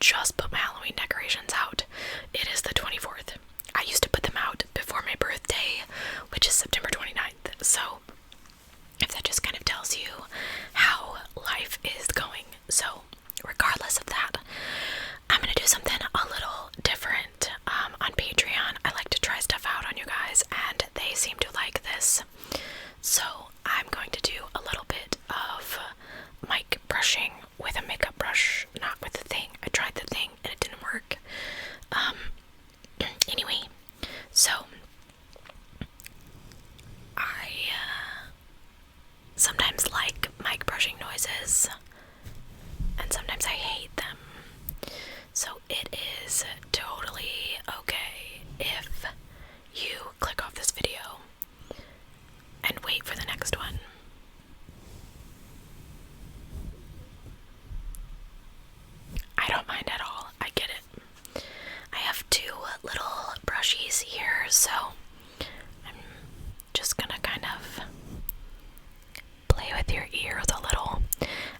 just put my Halloween decorations out. It is the 24th. I used to put them out before my birthday, which is September 29th. So if that just kind of tells you how life is going. So regardless of that, I'm gonna do something a little different on Patreon. I like to try stuff out on you guys, and they seem to like this. So I'm going to do a little bit of mic brushing with a makeup brush, not with the thing. I tried the thing and it didn't work. Anyway, so I sometimes like mic brushing noises, and sometimes I hate them. So it is totally okay if you click off this video and wait for the next one. I don't mind at all. I get it. I have two little brushies here, so I'm just gonna kind of play with your ears a little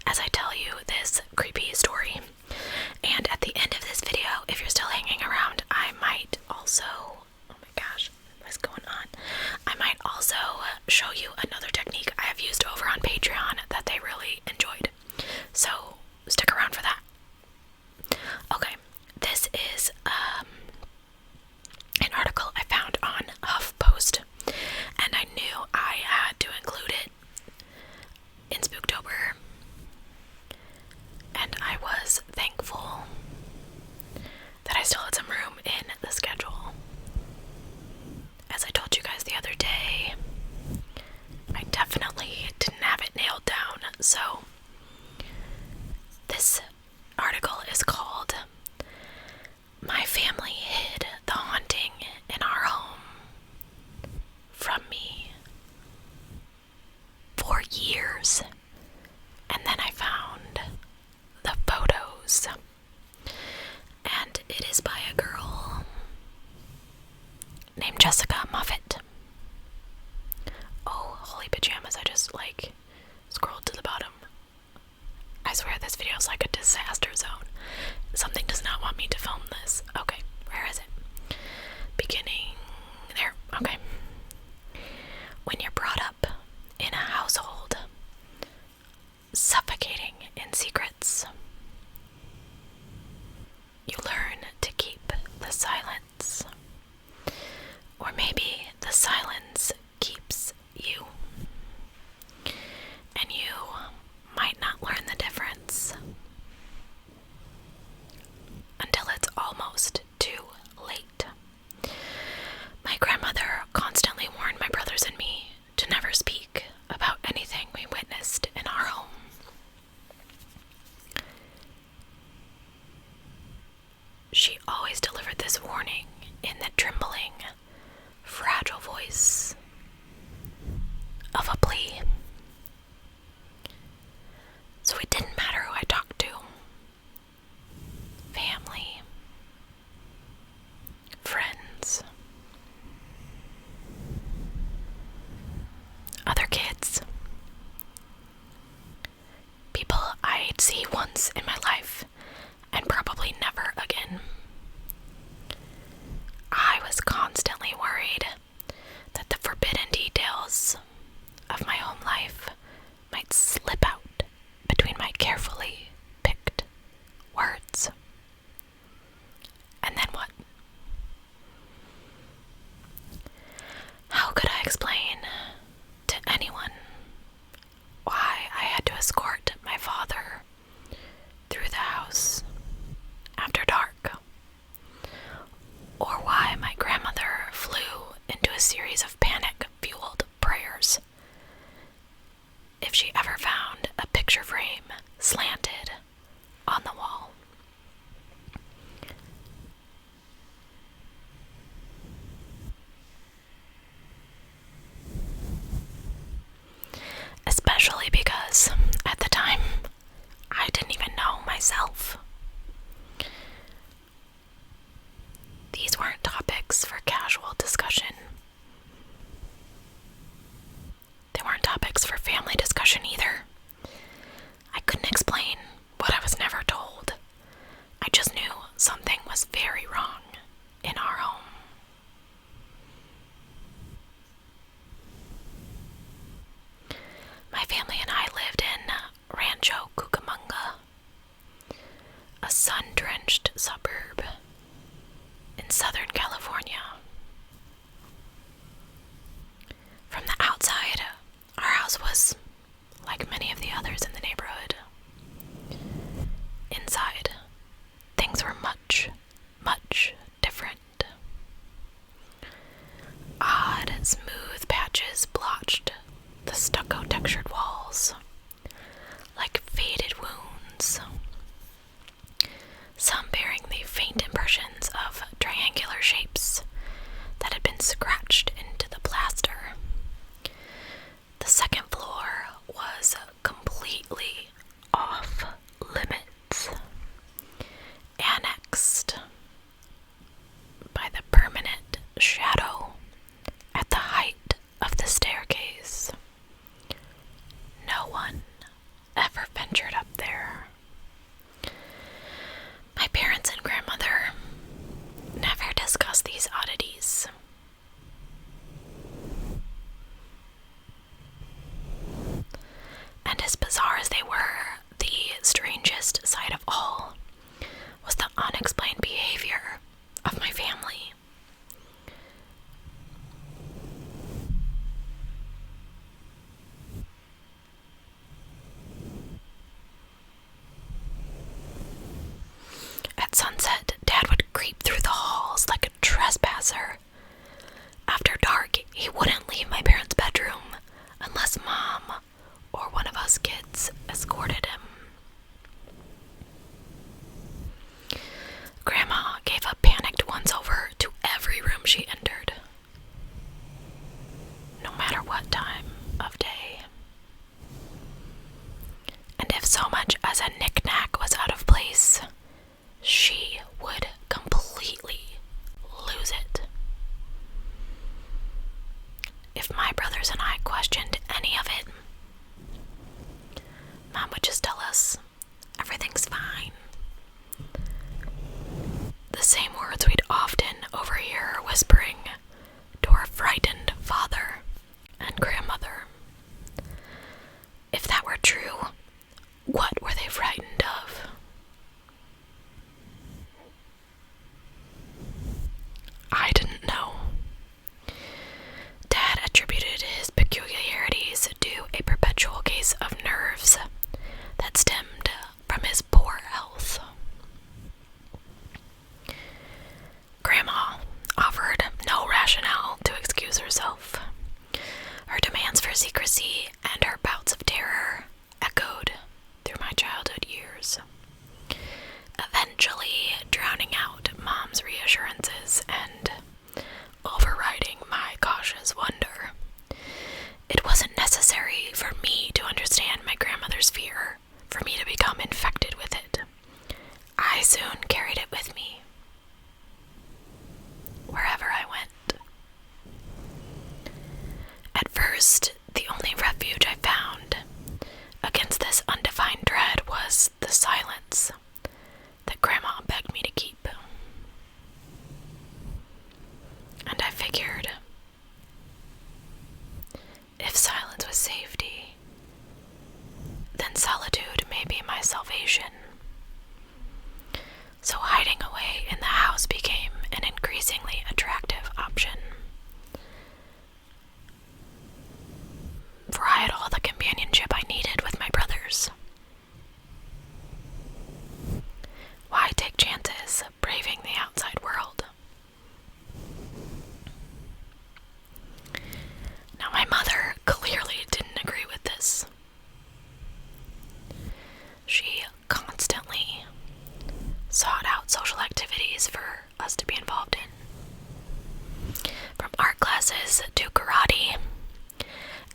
as I tell you this creepy story. And at the end of this video, if you're still hanging around, I might also, oh my gosh, what's going on? I might also show you another technique I have used over on Patreon that they really enjoyed. So stick around for that. Okay, this is an article I found on HuffPost, and I knew I had to include it in Spooktober, and I was thankful that I still had some room in the schedule. As I told you guys the other day, I definitely didn't have it nailed down, so this article is called "My Family Hid the Haunting in Our Home from Me for Years, and then I found the photos." And it is by a girl named Jessica Moffett. Oh, holy pajamas, I just scrolled to the bottom. I swear this video is like a disaster zone. Something does not want me to film this. Okay, where is it? Beginning there. Okay. When you're brought up in a household suffocating in secrets, you learn to keep the silence. Or maybe the silence keeps you. And you might not learn the difference until it's almost too late. My grandmother constantly warned my brothers and me to never speak about anything we witnessed in our home. She always delivered this warning in the trembling, fragile voice of a plea. So it didn't matter who I talked to. Family, friends, other kids, people I'd see once in my life and probably never again. I was constantly worried that the forbidden details of my home life might slip out between my carefully picked words. And then what? How could I explain to anyone why I had to escort my father through the house after dark? Or why my grandmother flew into a series of panic-fueled prayers if she ever found a picture frame slanted on the wall? Especially because, at the time, I didn't even know myself. These weren't topics for casual discussion. They weren't topics for family discussion either. I couldn't explain what I was never told. I just unchanged suburb in Southern California. From the outside, our house was like many of the others in the neighborhood. Inside, things were much, much different. Odd, smooth patches blotched the stucco-textured walls, like faded wounds, some bearing the faint impressions of triangular shapes that had been scratched into the plaster. The second floor was completely off limits, annexed by the permanent shadow at the height of the staircase. No one ever ventured up there. My parents and grandmother never discussed these oddities. And as bizarre as they were, the strangest sight of all was the unexplained behavior of my family. At sunset, Dad would creep through the halls like a trespasser. After dark, he wouldn't leave my parents' bedroom unless Mom or one of us kids escorted him. Grandma gave a panicked once-over to every room she entered, no matter what time of day. And if so much as a knick-knack was out of place, she would completely lose it. If my brothers and I questioned any of it, Mom would just tell us, everything's fine. The same words we'd often overhear her whispering to our frightened father and grandmother. If that were true, what were they frightened of? I didn't know. Dad attributed his peculiarities to a perpetual case of nerves that stemmed from his poor health. Grandma offered no rationale to excuse herself. Her demands for secrecy and her bouts of terror echoed through my childhood years, eventually drowning out Mom's reassurances and overriding my cautious wonder. It wasn't necessary for me to understand my grandmother's fear for me to become infected with it. I soon carried it with me, wherever I went. At first, the only refuge I found against this undefined dread was the silence that Grandma begged me to keep. And I figured, if silence was safety, then solitude may be my salvation. So hiding away in the house became an increasingly attractive option. For I had all the companionship I needed with my brothers. Why take chances braving the outside world? Now my mother clearly didn't agree with this. She constantly sought out social activities for us to be involved in. From art classes to karate,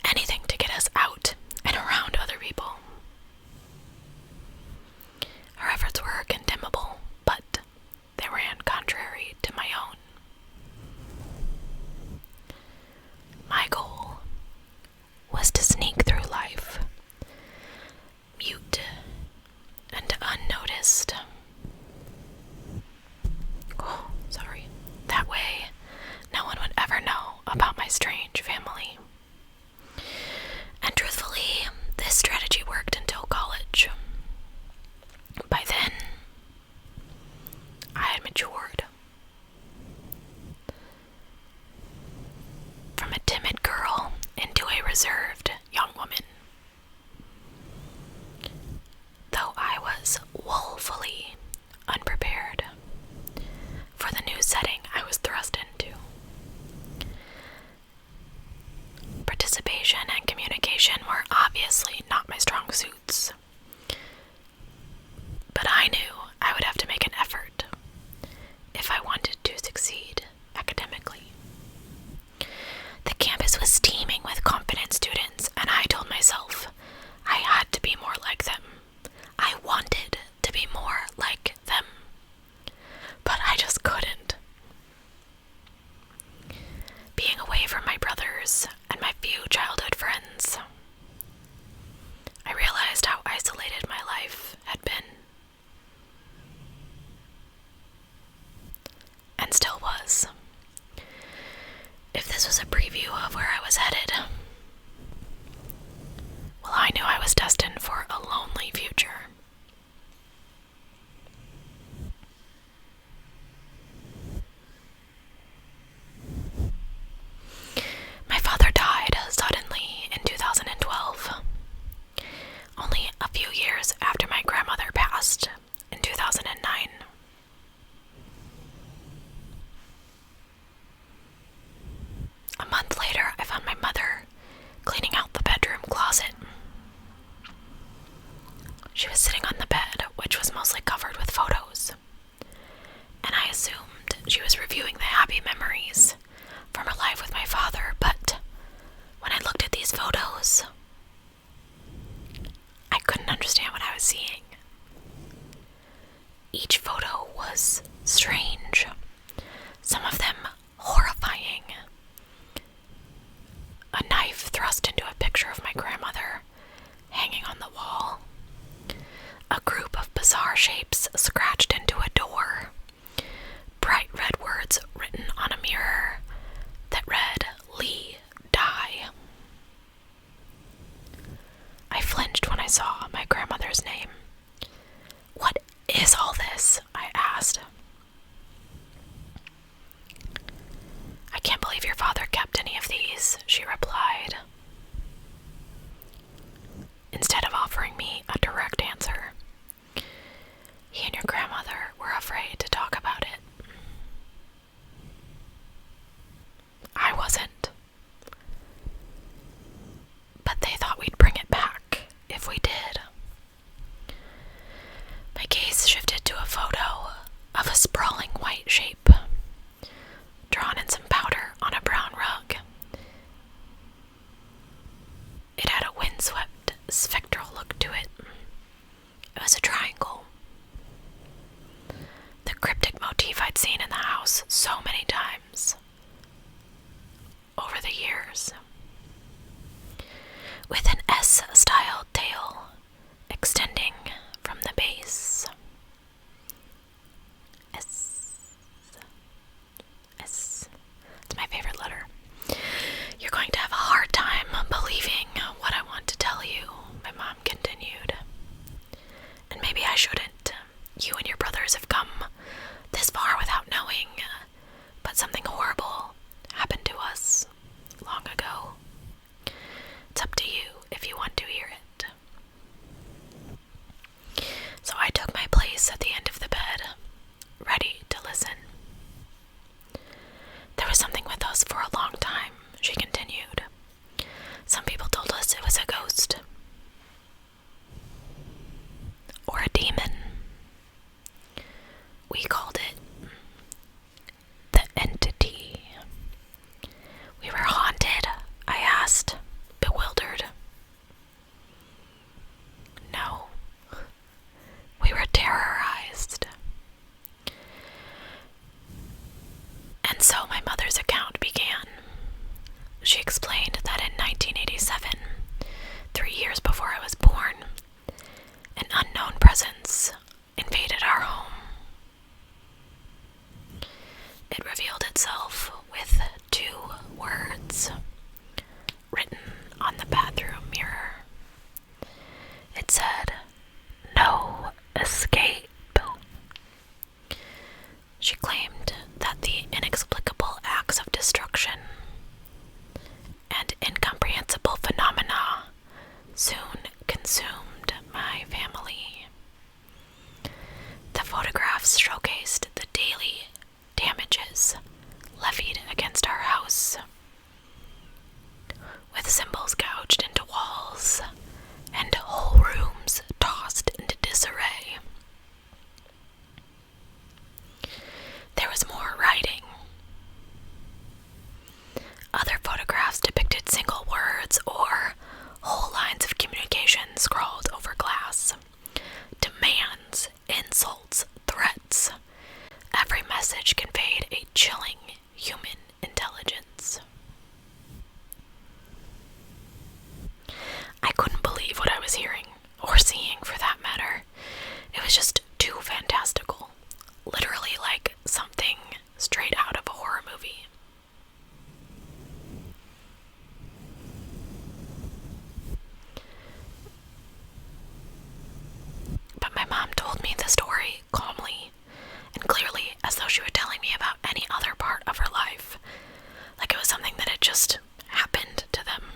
anything to get us out and around other people. Her efforts were condemnable, but they ran contrary to my own. My goal was to sneak through life, mute and unnoticed. That way, no one would ever know about my strange cases strange, some of them horrifying. A knife thrust into a picture of my grandmother hanging on the wall. A group of bizarre shapes scratched into a door. Bright red words written on a mirror that read, "Lee, die." I flinched when I saw my grandmother's name. "What is all this?" I asked. "I can't believe your father kept any of these," she replied. Instead of offering me a direct answer, he and your grandmother were afraid to talk about it. I wasn't. But they thought we'd bring it back if we did. My gaze shifted to a photo of a sprawling white shape, drawn in some powder on a brown rug. It had a windswept, spectral look to it. It was a triangle. The cryptic motif I'd seen in the house so many times over the years, with an S-style tail extending from the base. S. It's my favorite letter. "You're going to have a hard time believing what I want to tell you," my mom continued. "And maybe I shouldn't. You and your brothers have come this far without knowing, but something horrible happened to us long ago. It's up to you if you want to hear it." So I took my place at the end of the bed, ready to listen. "There was something with us for a long time," she continued. "Some people told us it was a ghost. Or a demon. We called it the entity." "We were haunted?" I asked, bewildered. "No. We were terrorized." And so my mother's account began. She explained that in 1987, 3 years before I was born, an unknown presence invaded our home. It revealed itself with 2 words written on the bathroom mirror. It said, "No escape." She claimed that the inexplicable acts of destruction and incomprehensible phenomena soon consumed my family. The photographs showcased the daily damages levied against our house, with symbols gouged into walls and whole rooms tossed into disarray. There was more writing. Other photographs depicted single words or whole lines of communication scrawled over glass. Demands, insults, threats. Every message conveyed a chilling human intelligence. I couldn't believe what I was hearing, or seeing for that matter. It was just too fantastical. Literally like something straight out of a horror movie. But my mom told me the story calmly and clearly, as though she were telling me about any other part of her life, like it was something that had just happened to them.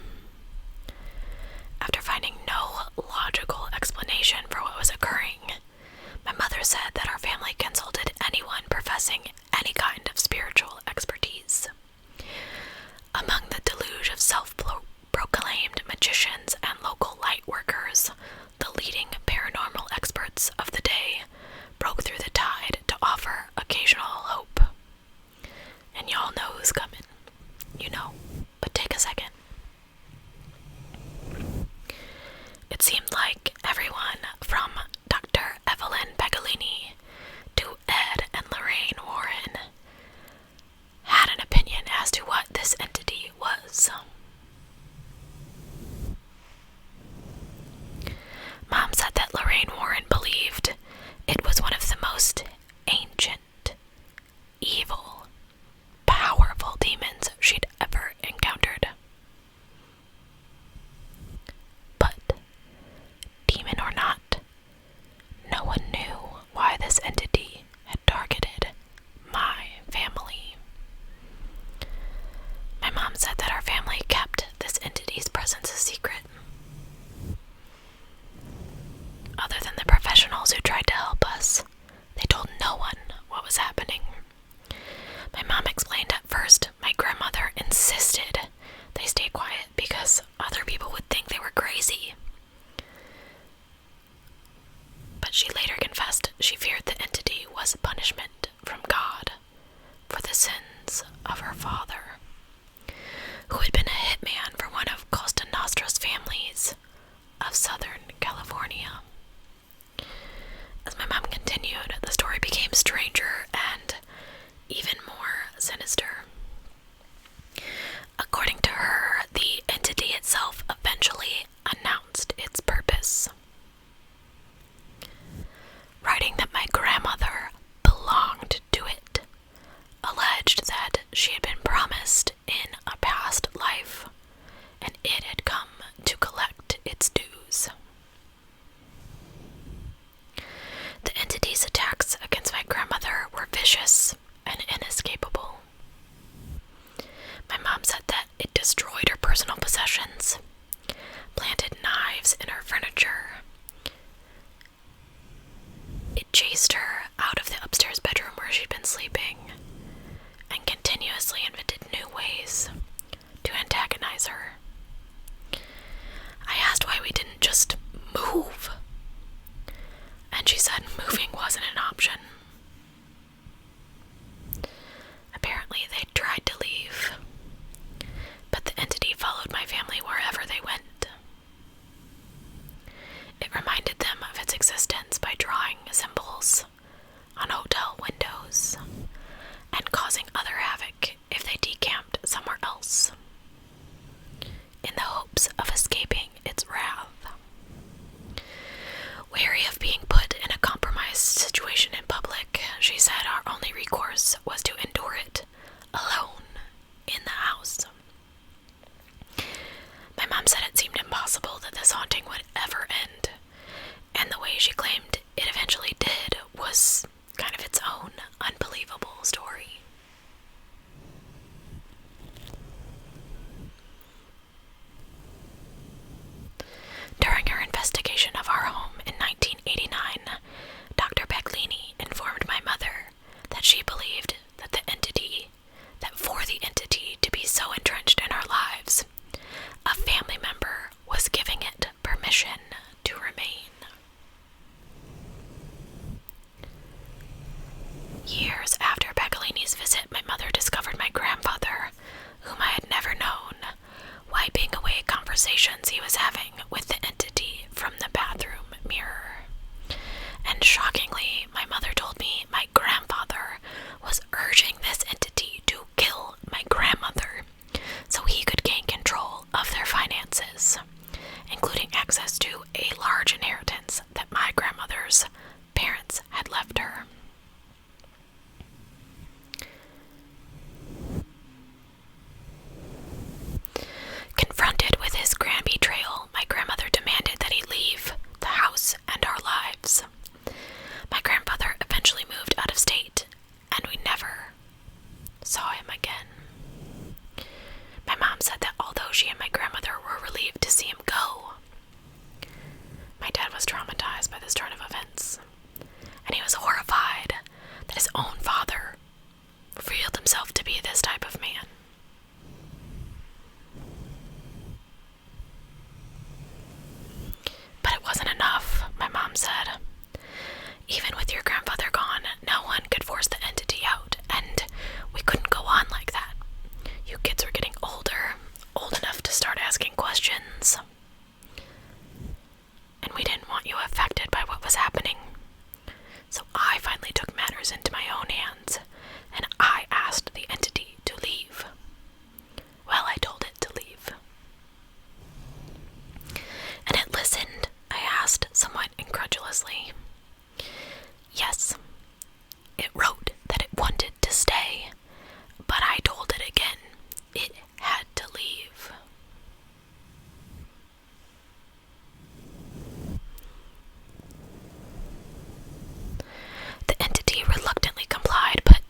After finding no logical explanation for what was occurring, my mother said that our family consulted anyone professing any kind of spiritual expertise. Among the deluge of self-proclaimed magicians and local light workers, the leading paranormal experts of the day broke through the tide to offer occasional hope. she had been promised in a past life, and it had come to collect its dues. The entity's attacks against my grandmother were vicious and inescapable. My mom said that it destroyed her personal possessions, planted knives in her furniture. It chased her out of the upstairs bedroom where she'd been sleeping, and continuously invented new ways to antagonize her. I asked why we didn't just move, and she said moving wasn't an option. Apparently they tried to leave, but the entity followed my family wherever they went. It reminded them of its existence by drawing symbols on hotel windows and causing other havoc if they decamped somewhere else, in the hopes of escaping its wrath. Wary of being put in a compromised situation in public, she said our only recourse was to endure it alone in the house. My mom said it seemed impossible that this haunting would ever end, and the way she claimed it eventually did was kind of its own unbelievable story. During her investigation of our home in 1989, Dr. Paglini informed my mother that she believed that for the entity to be so entrenched in our lives, a family member was giving it permission to remain. Years after Paglini's visit, my mother discovered my grandfather, whom I had never known, wiping away conversations he was having with the entity from the bathroom mirror. And shockingly, my mother told me my grandfather was urging this entity to kill my grandmother so he could gain control of their finances, including access to a large inheritance that my grandmother's parents had left her. Confronted with his grand betrayal, my grandmother demanded that he leave the house and our lives. My grandfather eventually moved out of state, and we never saw him again. My mom said that although she and my grandmother were relieved to see him go, my dad was traumatized by this turn of events, and he was horrified that his own father revealed himself to be this type of man. But it wasn't enough, my mom said. Even with your grandfather gone, no one could force the entity out, and we couldn't go on like that. You kids were getting older, old enough to start asking questions. And we didn't want you affected by what was happening. So I finally took matters into my own hands, and I asked the entity to leave. Well, I told it to leave. And it listened, I asked somewhat incredulously. Yes, it wrote that it wanted to stay, but I told it again it had to leave. The entity reluctantly complied, but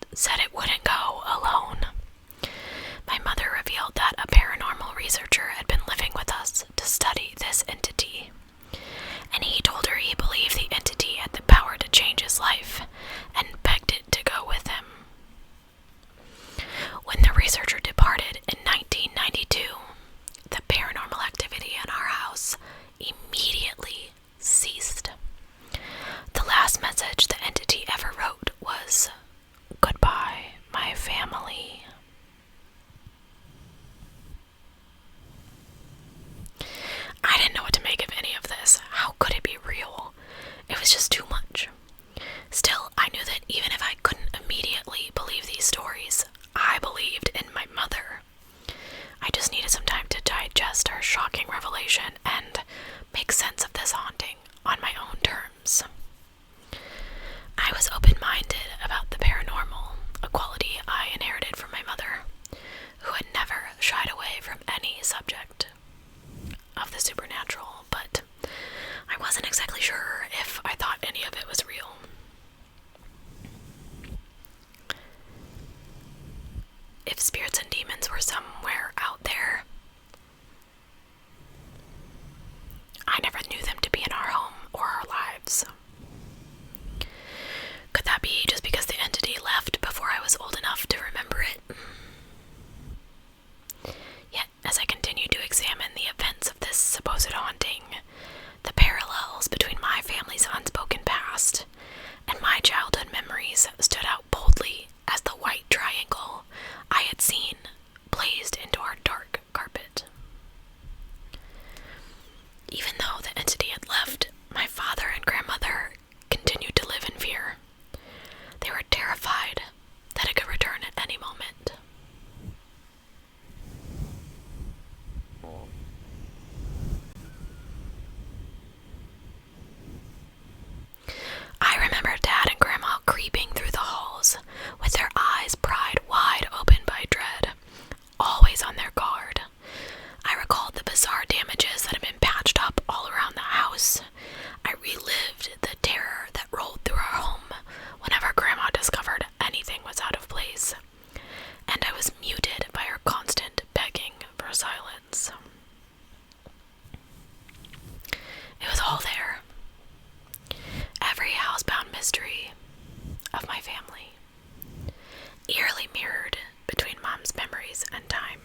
eerily mirrored between Mom's memories and time.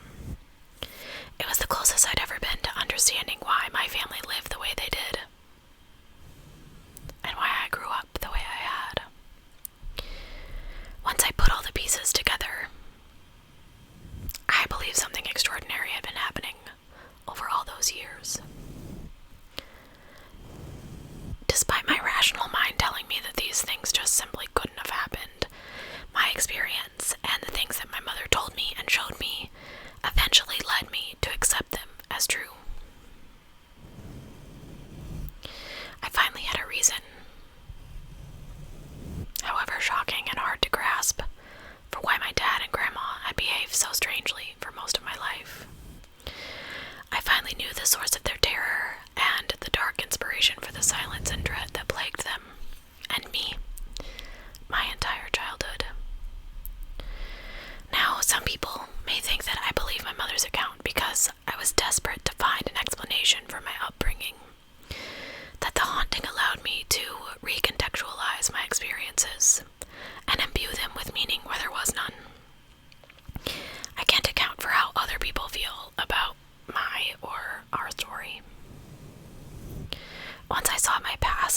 It was the closest I'd ever been to understanding why my family lived the way they did, and why I grew up the way I had. Once I put all the pieces together, I believe something extraordinary had been happening over all those years. Despite my rational mind telling me that these things just simply couldn't have happened, my experience and the things that my mother told me and showed me eventually led me to accept them as true. I finally had a reason, however shocking and hard to grasp, for why my dad and grandma had behaved so strangely for most of my life. I finally knew the source of their terror and the dark inspiration for the silence and dread that plagued them, and me, my entire childhood. Now, some people may think that I believe my mother's account because I was desperate to find an explanation for my upbringing, that the haunting allowed me to recontextualize my experiences and imbue them with meaning where there was none. I can't account for how other people feel about my or our story. Once I saw my past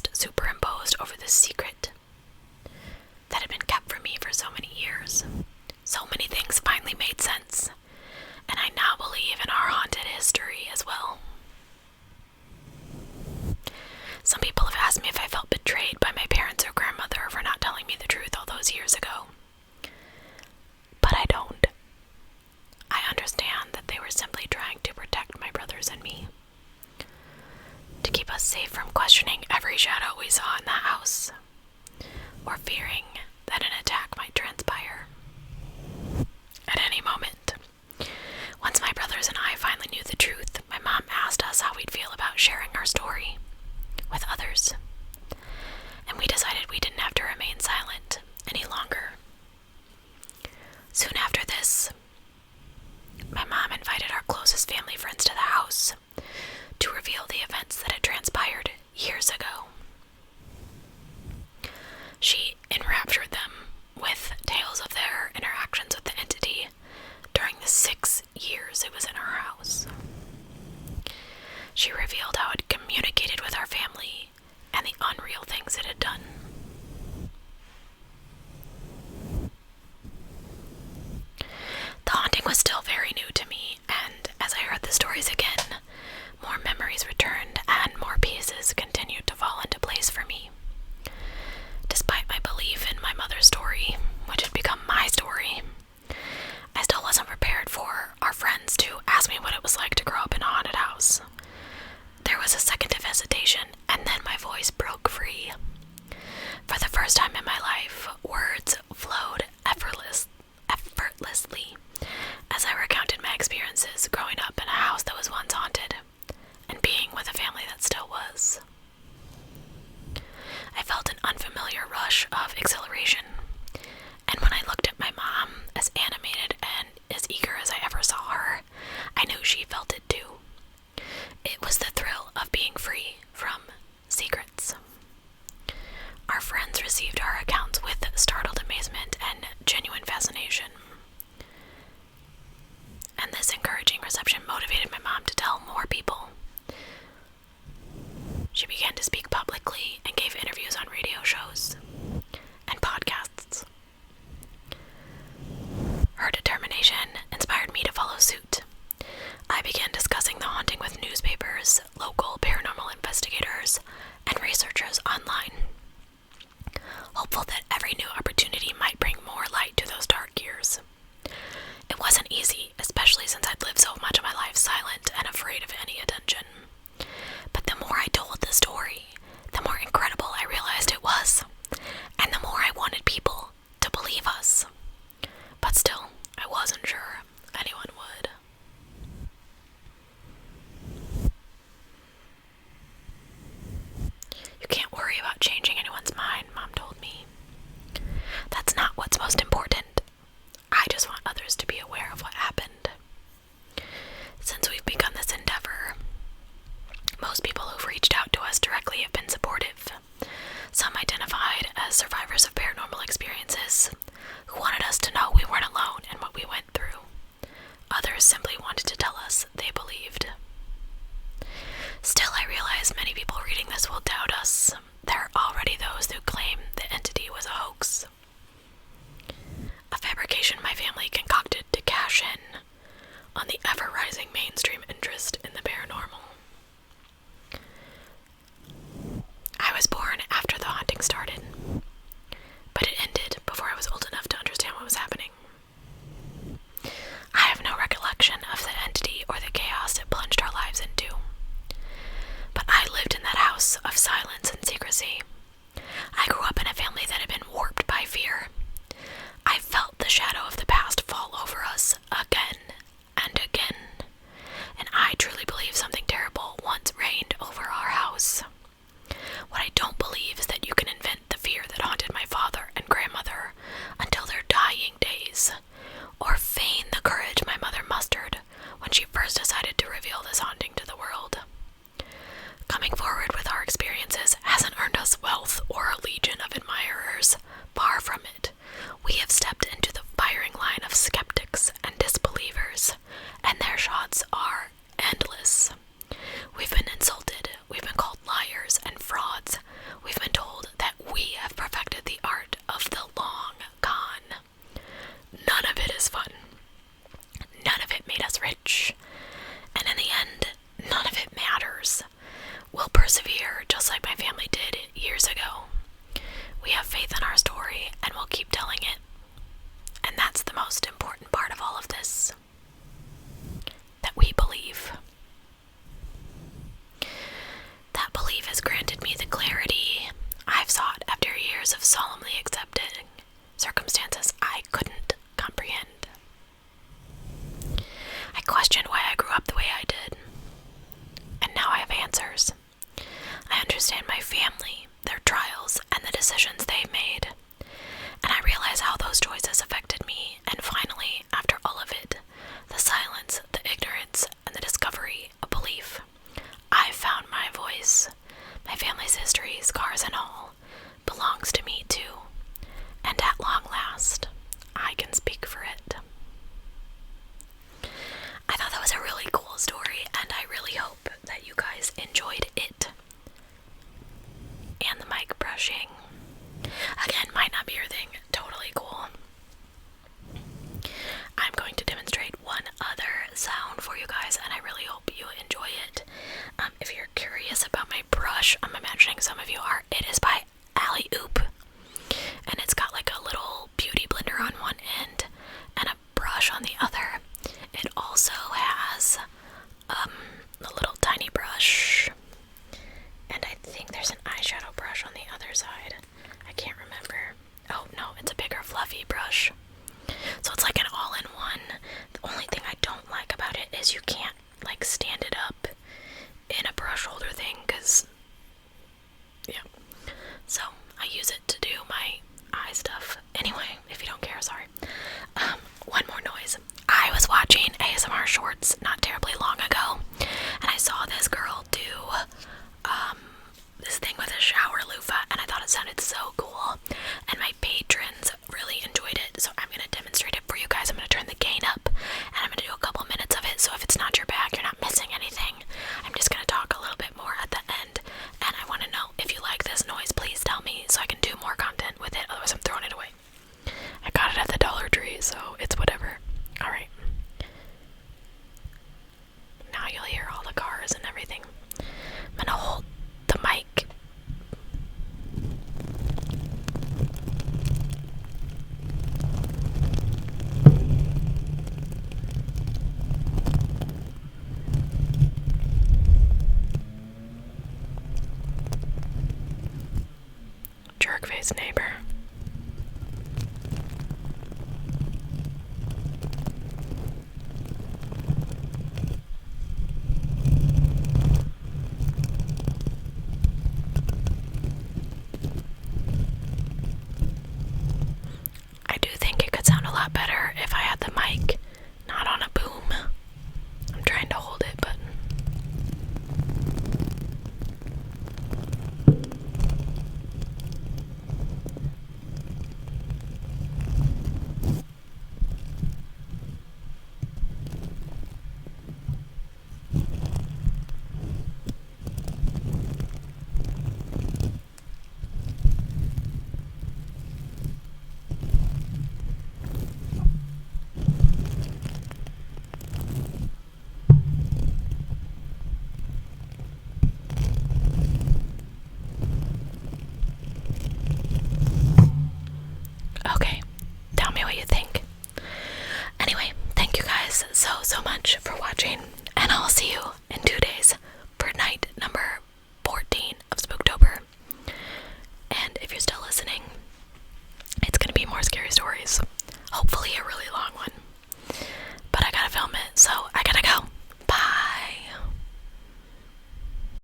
We have stepped into the firing line of skeptics and disbelievers, and their shots are endless. We've been insulted, we've been called liars and frauds, we've been told that we have perfected the art of the long con. None of it is fun. None of it made us rich. And in the end, none of it matters. We'll persevere just like my family did years ago. We have faith in our story and we'll keep telling it. And that's the most important part of all of this. That we believe. That belief has granted me the clarity I've sought after years of solemnly accepting circumstances I couldn't comprehend. I questioned why I grew up the way I did. And now I have answers. I understand my family, their trials, and the decisions they made. And I realize how those choices affected me, and finally, after all of it, the silence, the ignorance, and the discovery of belief, I've found my voice. My family's history, scars and all, belongs to me too. And at long last, I can speak for it. I thought that was a really cool story, and I really hope that you guys enjoyed it. And the mic brushing. Again, might not be your thing. Totally cool. I'm going to demonstrate one other sound for you guys, and I really hope you enjoy it. If you're curious about my brush, I'm imagining some of you are. It is by Alley Oop, and it's got like a little beauty blender on one end and a brush on the other. It also has a little tiny brush, and I think there's an eyeshadow brush on the other side. I can't remember. Oh no, it's a bigger fluffy brush. So it's like an all-in-one. The only thing I don't like about it is you can't like stand it up in a brush holder thing, because yeah. So I use it to do my eye stuff. Anyway, if you don't care, sorry. One more noise. I was watching ASMR shorts not terribly long ago, and I saw this girl do this thing with a shower loofah, and I thought it sounded so cool, and my patrons really enjoyed it, so I'm going to demonstrate it for you guys. I'm going to turn the gain up, and I'm going to do a couple minutes of it, so if it's not your bag, you're not missing anything. I'm just going to talk a little bit more at the end, and I want to know if you like this noise, please tell me so I can do more content with it, otherwise I'm throwing it away. I got it at the Dollar Tree, so it's whatever. Alright. Now you'll hear all the cars and everything. I'm gonna hold the mic. Jerk face neighbor.